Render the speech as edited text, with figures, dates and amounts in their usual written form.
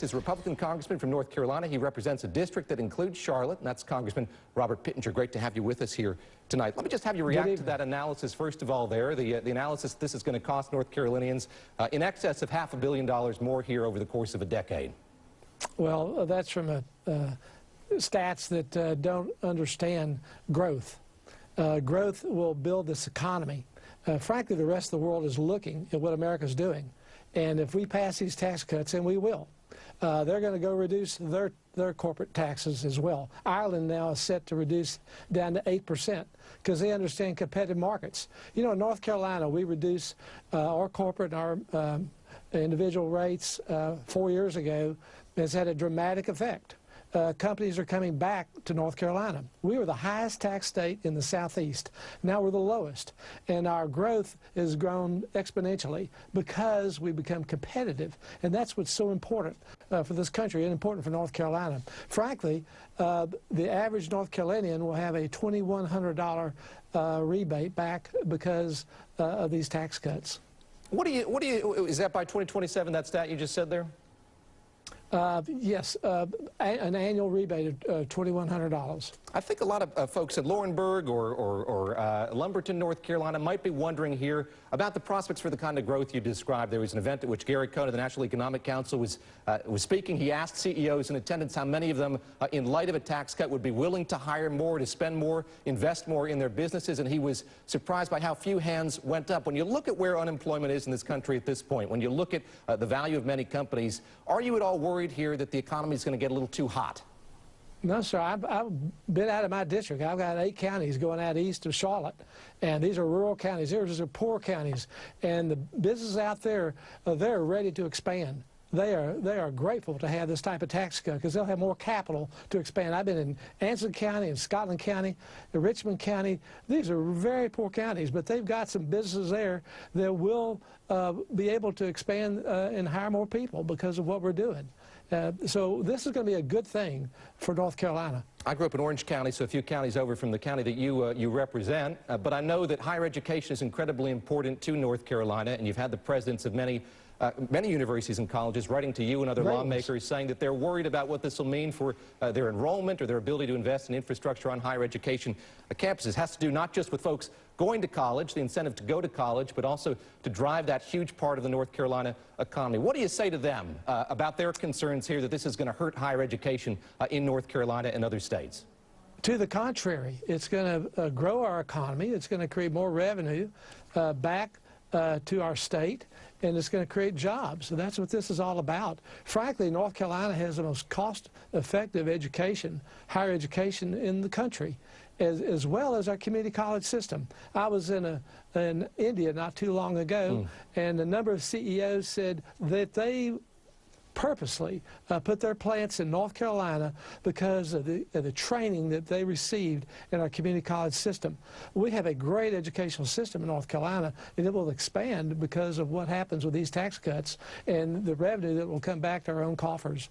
Is a Republican congressman from North Carolina. He represents a district that includes Charlotte, and that's Congressman Robert Pittenger. Great to have you with us here tonight. Let me just have you react to that analysis, first of all, there. The analysis, this is going to cost North Carolinians in excess of $500 million more here over the course of a decade. Well, that's from stats that don't understand growth. Growth will build this economy. Frankly, the rest of the world is looking at what America's doing. And if we pass these tax cuts, and we will, they're going to go reduce their corporate taxes as well. Ireland now is set to reduce down to 8% because they understand competitive markets. You know, in North Carolina, we reduced our corporate and our individual rates 4 years ago. It's had a dramatic effect. Companies are coming back to North Carolina. We were the highest tax state in the Southeast. Now we're the lowest. And our growth has grown exponentially because we become competitive. And that's what's so important for this country and important for North Carolina. Frankly, the average North Carolinian will have a $2,100 rebate back because of these tax cuts. Is that by 2027, that stat you just said there? Yes, an annual rebate of $2,100. I think a lot of folks in Laurinburg or Lumberton, North Carolina, might be wondering here about the prospects for the kind of growth you described. There was an event at which Gary Cohn of the National Economic Council was speaking. He asked CEOs in attendance how many of them, in light of a tax cut, would be willing to hire more, to spend more, invest more in their businesses, and he was surprised by how few hands went up. When you look at where unemployment is in this country at this point, when you look at the value of many companies, are you at all worried here that the economy is going to get a little too hot? No, sir. I've been out of my district. I've got 8 counties going out east of Charlotte, and these are rural counties. These are poor counties, and the businesses out there, they're ready to expand. They are grateful to have this type of tax cut because they'll have more capital to expand. I've been in Anson County and Scotland County, Richmond County. These are very poor counties, but they've got some businesses there that will be able to expand and hire more people because of what we're doing. So this is going to be a good thing for North Carolina. I grew up in Orange County, so a few counties over from the county that you represent, but I know that higher education is incredibly important to North Carolina, and you've had the presidents of many universities and colleges writing to you and other lawmakers saying that they're worried about what this will mean for their enrollment or their ability to invest in infrastructure on higher education campuses. It has to do not just with folks going to college, the incentive to go to college, but also to drive that huge part of the North Carolina economy. What do you say to them about their concerns here that this is going to hurt higher education in North Carolina and other states? To the contrary, it's going to grow our economy. It's going to create more revenue back to our state, and it's going to create jobs. So that's what this is all about. Frankly, North Carolina has the most cost-effective education, higher education in the country, as well as our community college system. I was in India not too long ago, and a number of CEOs said that they purposely put their plants in North Carolina because of the training that they received in our community college system. We have a great educational system in North Carolina, and it will expand because of what happens with these tax cuts and the revenue that will come back to our own coffers.